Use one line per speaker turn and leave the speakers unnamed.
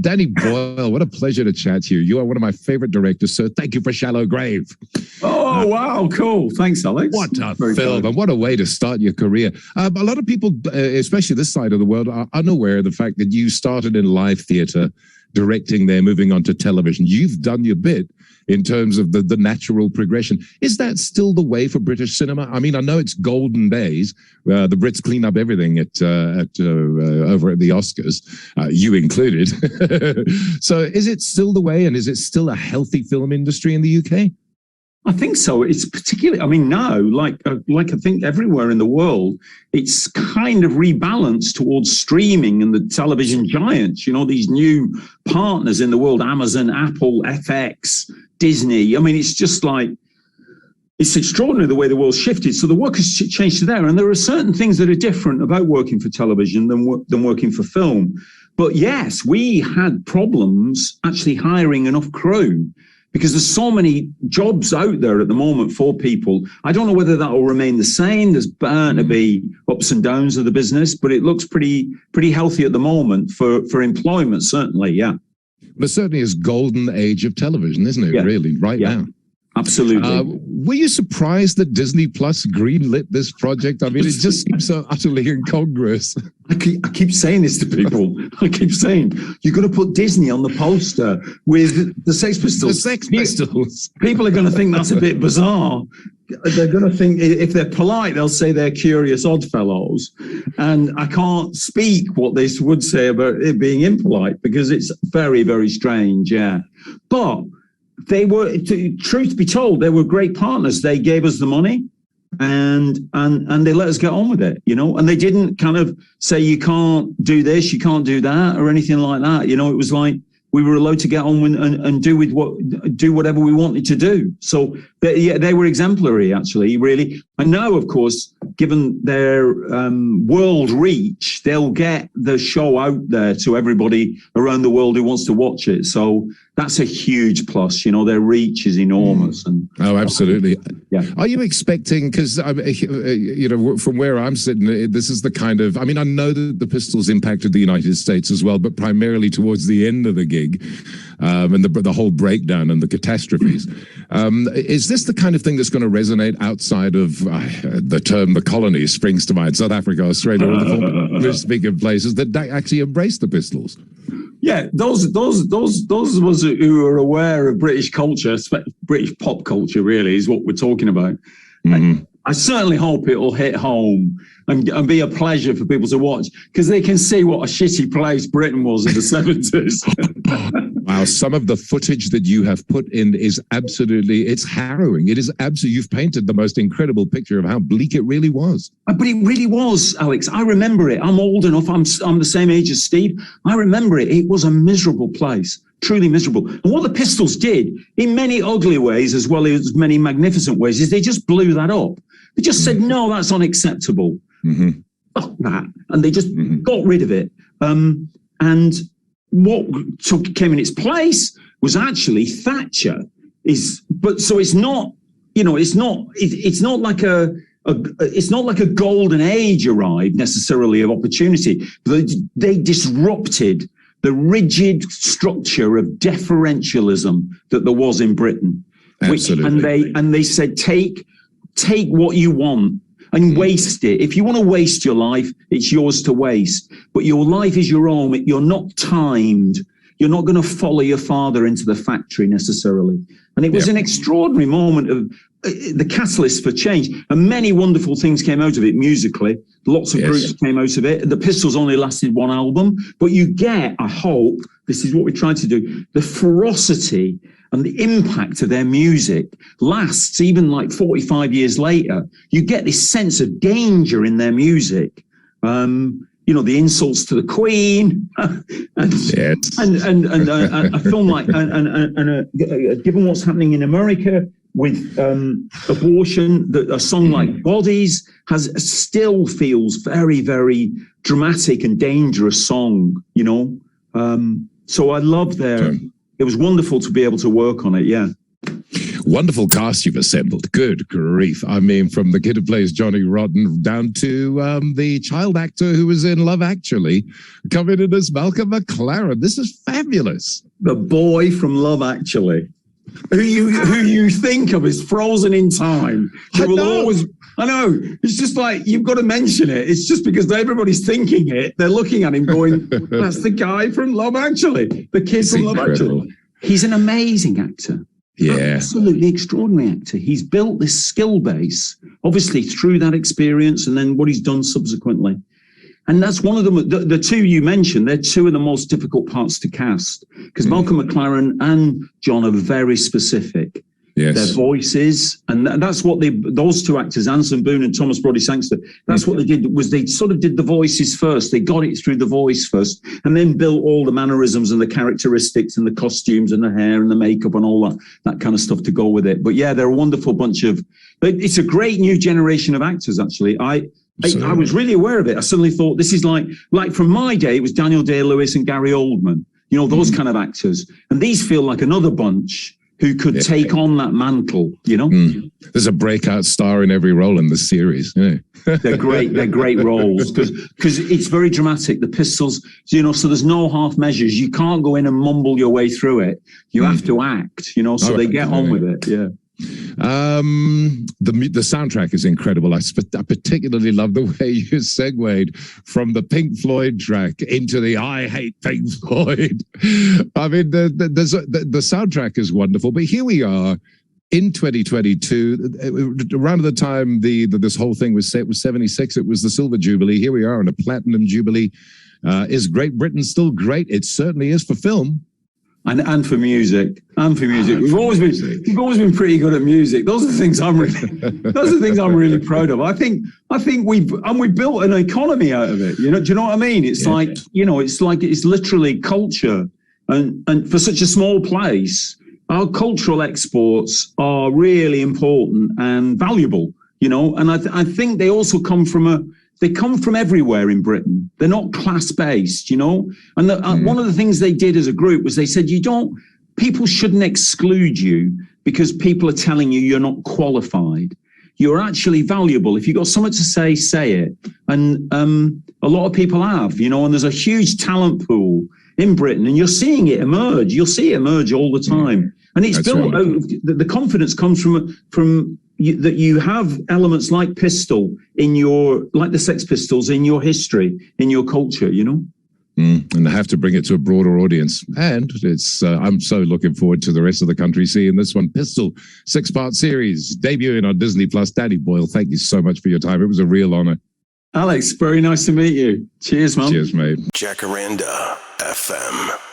Danny Boyle, what a pleasure to chat to you. You are one of my favorite directors, so thank you for Shallow Grave.
Oh, wow, cool. Thanks, Alex.
What a film, and what a way to start your career. A lot of people, especially this side of the world, are unaware of the fact that you started in live theater, directing there, moving on to television. You've done your bit in terms of the natural progression. Is that still the way for British cinema? I mean, I know it's golden days. The Brits clean up everything over at the Oscars, you included. So is it still the way, and is it still a healthy film industry in the UK?
I think so. It's particularly, I mean, now, like I think everywhere in the world, it's kind of rebalanced towards streaming and the television giants, you know, these new partners in the world, Amazon, Apple, FX, Disney. I mean, it's just like, it's extraordinary the way the world's shifted. So the work has changed to there. And there are certain things that are different about working for television than working for film. But yes, we had problems actually hiring enough crew, because there's so many jobs out there at the moment for people. I don't know whether that will remain the same. There's bound to be ups and downs of the business, but it looks pretty healthy at the moment for employment, certainly, yeah.
But it certainly is golden age of television, isn't it, really, right now?
Absolutely.
Were you surprised that Disney Plus greenlit this project? I mean, it just seems so utterly incongruous.
I keep saying this to people. I keep saying, you're going to put Disney on the poster with the Sex Pistols.
The Sex Pistols.
People are going to think that's a bit bizarre. They're going to think, if they're polite, they'll say they're curious oddfellows. And I can't speak what they would say about it being impolite, because it's very, very strange, yeah. But they were, truth be told, they were great partners. They gave us the money and they let us get on with it, you know, and they didn't kind of say, you can't do this, you can't do that, or anything like that. You know, it was like we were allowed to get on with, and do whatever we wanted to do. So they were exemplary, actually, really. And now, of course, given their world reach, they'll get the show out there to everybody around the world who wants to watch it. So that's a huge plus. You know, their reach is enormous. And
oh, absolutely.
Yeah.
Are you expecting, because, you know, from where I'm sitting, this is the kind of, I mean, I know that the Pistols impacted the United States as well, but primarily towards the end of the gig, and the whole breakdown and the catastrophes. Is this the kind of thing that's going to resonate outside of the term the colonies springs to mind, South Africa, Australia, all the speaking places that actually embrace the Pistols?
Yeah, those of us who are aware of British culture, British pop culture, really, is what we're talking about. Mm-hmm. I certainly hope it will hit home and be a pleasure for people to watch, because they can see what a shitty place Britain was in the 70s.
Wow, some of the footage that you have put in is absolutely, it's harrowing. It is absolutely, you've painted the most incredible picture of how bleak it really was.
But it really was, Alex. I remember it. I'm old enough. I'm the same age as Steve. I remember it. It was a miserable place. Truly miserable. And what the Pistols did, in many ugly ways as well as many magnificent ways, is they just blew that up. They just said, no, that's unacceptable. Mm-hmm. Fuck that. And they just got rid of it. And what came in its place was actually Thatcher. So it's not, you know, it's not like a golden age arrived necessarily of opportunity. They disrupted the rigid structure of deferentialism that there was in Britain.
Absolutely.
And they said, take what you want and waste it. If you want to waste your life, it's yours to waste. But your life is your own. You're not timed. You're not going to follow your father into the factory necessarily. And it was an extraordinary moment of the catalyst for change. And many wonderful things came out of it musically. Lots of groups came out of it. The Pistols only lasted one album. But you get, I hope, this is what we tried to do, the ferocity and the impact of their music lasts even like 45 years later. You get this sense of danger in their music. You know, the insults to the Queen, and a film like, given what's happening in America with abortion, a song like Bodies still feels very, very dramatic and dangerous song, you know. So I love it was wonderful to be able to work on it, yeah.
Wonderful cast you've assembled. Good grief. I mean, from the kid who plays Johnny Rotten down to the child actor who was in Love Actually, coming in as Malcolm McLaren. This is fabulous.
The boy from Love Actually, who you think of as frozen in time. I know. It's just like, you've got to mention it. It's just because everybody's thinking it. They're looking at him going, that's the guy from Love Actually, the kid from Love Actually. He's an amazing actor.
Yeah.
Absolutely extraordinary actor. He's built this skill base, obviously through that experience and then what he's done subsequently. And that's one of them. The two you mentioned, they're two of the most difficult parts to cast because Malcolm McLaren and John are very specific.
Yes.
Their voices, and that's what those two actors, Anson Boone and Thomas Brody Sangster, that's what they did, was they sort of did the voices first. They got it through the voice first and then built all the mannerisms and the characteristics and the costumes and the hair and the makeup and all that kind of stuff to go with it. But yeah, they're a wonderful bunch of, it's a great new generation of actors, actually. I was really aware of it. I suddenly thought this is like from my day, it was Daniel Day-Lewis and Gary Oldman, those kind of actors. And these feel like another bunch who could take on that mantle, There's a breakout star in every role in the series. Yeah. They're great roles because it's very dramatic. The Pistols, so there's no half measures. You can't go in and mumble your way through it. You have to act, so they get on with it. Yeah.
The soundtrack is incredible. I particularly love the way you segued from the Pink Floyd track into the I Hate Pink Floyd. I mean, the soundtrack is wonderful, but here we are in 2022, around the time this whole thing was set, was 76. It was the Silver Jubilee. Here we are in a Platinum Jubilee. Is Great Britain still great? It certainly is for film.
And for music, we've always been pretty good at music. Those are the things I'm really proud of. I think we've built an economy out of it. Do you know what I mean? It's it's literally culture, and for such a small place, our cultural exports are really important and valuable. And I think they also come from everywhere in Britain. They're not class-based, And one of the things they did as a group was they said, people shouldn't exclude you because people are telling you you're not qualified. You're actually valuable. If you've got something to say it. And a lot of people have, and there's a huge talent pool in Britain, and you're seeing it emerge. You'll see it emerge all the time. And it's built, the confidence comes from that you have elements like Pistol like the Sex Pistols in your history, in your culture,
And they have to bring it to a broader audience. And I'm so looking forward to the rest of the country seeing this one. Pistol, 6-part series, debuting on Disney+. Danny Boyle, thank you so much for your time. It was a real honor.
Alex, very nice to meet you. Cheers, man.
Cheers, mate.
Jacaranda FM.